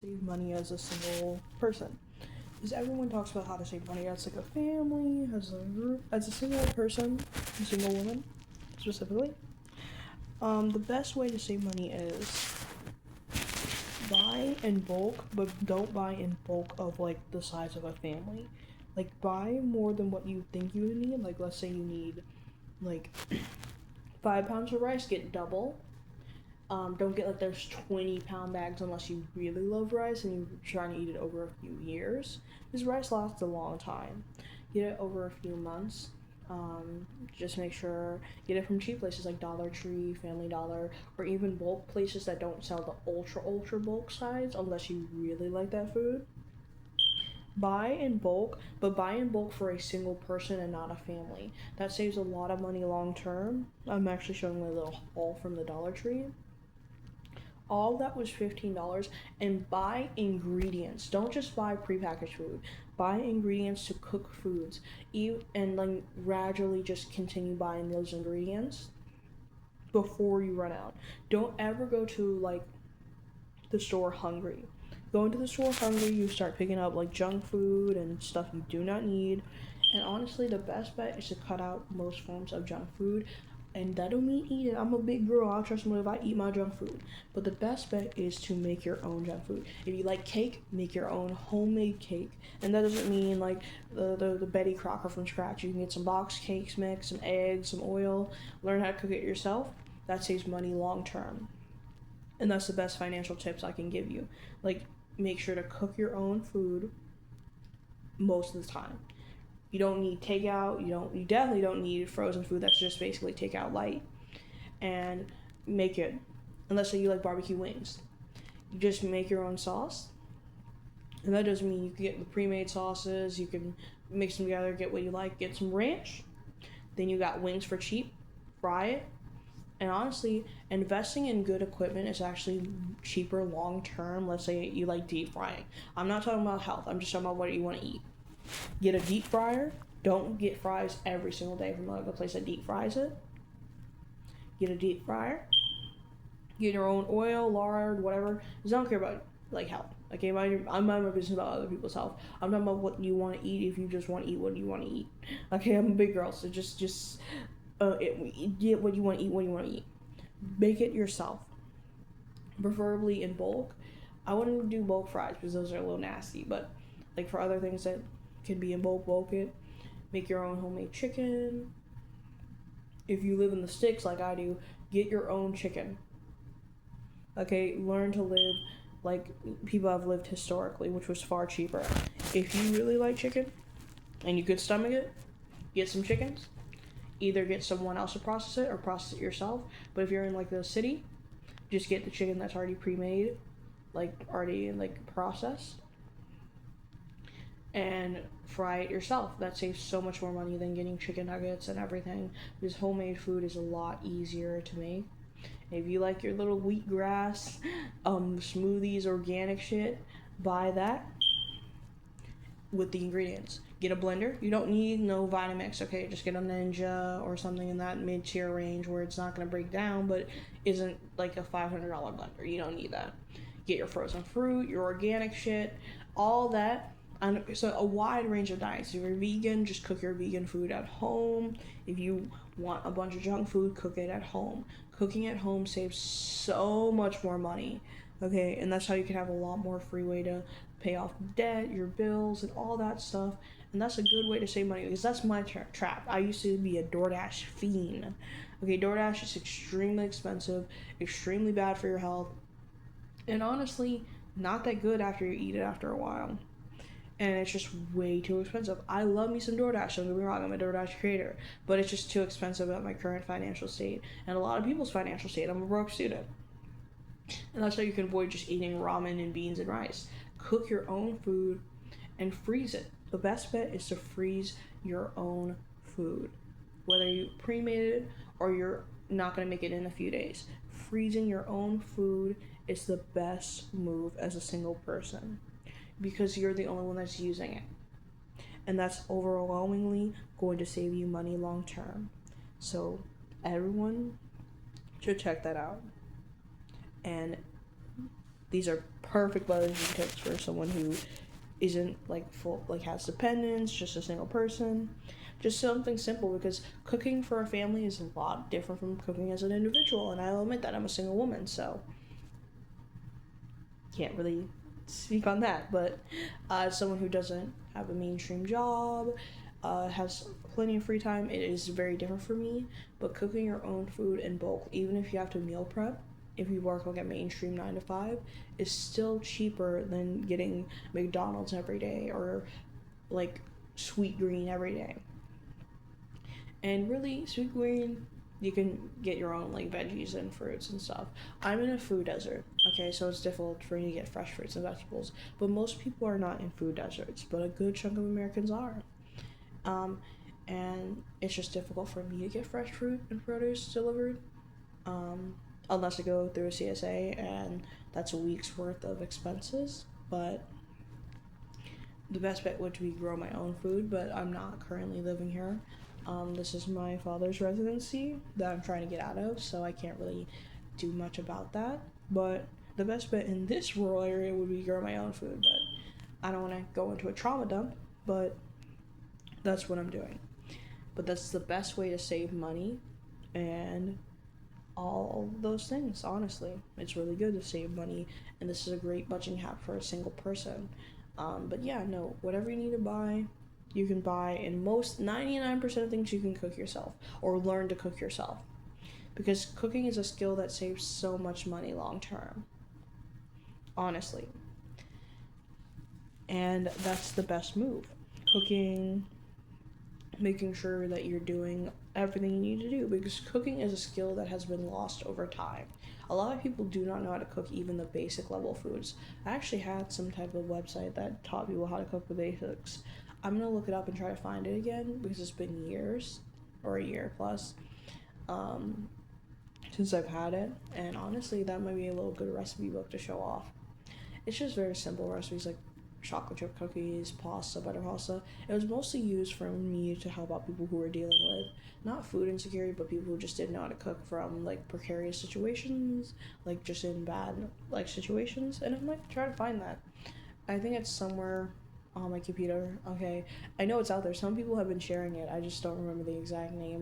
save money as a single person. Because everyone talks about how to save money as like a family, as a group, as a single person, a single woman, specifically. The best way to save money is buy in bulk, but don't buy in bulk of like the size of a family. Like buy more than what you think you need. Like let's say you need like 5 pounds of rice, get double. Don't get like those 20-pound bags unless you really love rice and you're trying to eat it over a few years. Because rice lasts a long time. Get it over a few months. Just make sure get it from cheap places like Dollar Tree, Family Dollar, or even bulk places that don't sell the ultra bulk size unless you really like that food. Buy in bulk, but buy in bulk for a single person and not a family. That saves a lot of money long term. I'm actually showing my little haul from the Dollar Tree. All that was $15, and buy ingredients. Don't just buy prepackaged food. Buy ingredients to cook foods. And like gradually just continue buying those ingredients before you run out. Don't ever go to like the store hungry. Going to the store hungry, you start picking up like junk food and stuff you do not need. And honestly, the best bet is to cut out most forms of junk food. And that don't mean eat it. I'm a big girl. I'll trust me if I eat my junk food. But the best bet is to make your own junk food. If you like cake, make your own homemade cake. And that doesn't mean like the Betty Crocker from scratch. You can get some box cakes mix, some eggs, some oil. Learn how to cook it yourself. That saves money long term. And that's the best financial tips I can give you. Like, make sure to cook your own food most of the time. You don't need takeout. You definitely don't need frozen food that's just basically takeout light. And make it, unless you like barbecue wings. You just make your own sauce. And that doesn't mean you can get the pre-made sauces. You can mix them together, get what you like, get some ranch. Then you got wings for cheap. Fry it. And honestly, investing in good equipment is actually cheaper long term. Let's say you like deep frying. I'm not talking about health. I'm just talking about what you want to eat. Get a deep fryer. Don't get fries every single day from like a place that deep fries it. Get a deep fryer. Get your own oil, lard, whatever. Because I don't care about like health. Okay, I'm my business about other people's health. I'm talking about what you want to eat. If you just want to eat what you want to eat. Okay, I'm a big girl, so just get what you want to eat. What you want to eat. Make it yourself, preferably in bulk. I wouldn't do bulk fries because those are a little nasty, but like for other things that can be in bulk it. Make your own homemade chicken. If you live in the sticks like I do, get your own chicken. Okay, learn to live like people have lived historically, which was far cheaper. If you really like chicken and you could stomach it, get some chickens. Either get someone else to process it or process it yourself. But if you're in like the city, just get the chicken that's already pre-made, like already like processed, and fry it yourself. That saves so much more money than getting chicken nuggets and everything. Because homemade food is a lot easier to make. If you like your little wheatgrass, smoothies, organic shit, buy that with the ingredients. Get a blender. You don't need no Vitamix, okay? Just get a Ninja or something in that mid-tier range where it's not going to break down but isn't like a $500 blender. You don't need that. Get your frozen fruit, your organic shit, all that. And so a wide range of diets. If you're vegan, just cook your vegan food at home. If you want a bunch of junk food, cook it at home. Cooking at home saves so much more money, okay? And that's how you can have a lot more free way to pay off debt, your bills, and all that stuff. And that's a good way to save money because that's my trap. I used to be a DoorDash fiend. Okay, DoorDash is extremely expensive, extremely bad for your health, and honestly, not that good after you eat it after a while. And it's just way too expensive. I love me some DoorDash, don't get me wrong, I'm a DoorDash creator, but it's just too expensive at my current financial state and a lot of people's financial state. I'm a broke student. And that's how you can avoid just eating ramen and beans and rice. Cook your own food and freeze it. The best bet is to freeze your own food. Whether you pre-made it or you're not going to make it in a few days. Freezing your own food is the best move as a single person because you're the only one that's using it. And that's overwhelmingly going to save you money long term. So everyone should check that out. And These are perfect budgeting tips for someone who isn't like full, like has dependents, just a single person. Just something simple, because cooking for a family is a lot different from cooking as an individual, and I'll admit that I'm a single woman, so can't really speak on that. But as someone who doesn't have a mainstream job, has plenty of free time, it is very different for me. But cooking your own food in bulk, even if you have to meal prep, if you work like a mainstream 9 to 5, is still cheaper than getting McDonald's every day, or like Sweetgreen every day. And really, Sweetgreen, you can get your own like veggies and fruits and stuff. I'm in a food desert, okay, so it's difficult for me to get fresh fruits and vegetables. But most people are not in food deserts, but a good chunk of Americans are. Um, and it's just difficult for me to get fresh fruit and produce delivered, um, unless I go through a CSA, and that's a week's worth of expenses. But the best bet would be grow my own food, but I'm not currently living here. This is my father's residency that I'm trying to get out of, so I can't really do much about that. But the best bet in this rural area would be grow my own food, but I don't want to go into a trauma dump, but that's what I'm doing. But that's the best way to save money and all those things, honestly. It's really good to save money, and this is a great budgeting hack for a single person. But yeah, no, whatever you need to buy, you can buy, and most 99% of things you can cook yourself or learn to cook yourself. Because cooking is a skill that saves so much money long term, honestly. And that's the best move. Cooking, making sure that you're doing everything you need to do, because cooking is a skill that has been lost over time. A lot of people do not know how to cook even the basic level foods. I actually had some type of website that taught people how to cook the basics. I'm gonna look it up and try to find it again, because it's been years, or a year plus, um, since I've had it. And honestly, that might be a little good recipe book to show off. It's just very simple recipes like chocolate chip cookies, pasta, butter pasta. It was mostly used for me to help out people who were dealing with not food insecurity, but people who just didn't know how to cook from like precarious situations, like just in bad like situations. And I'm like trying to find that. I think it's somewhere on my computer. Okay, I know it's out there. Some people have been sharing it. I just don't remember the exact name of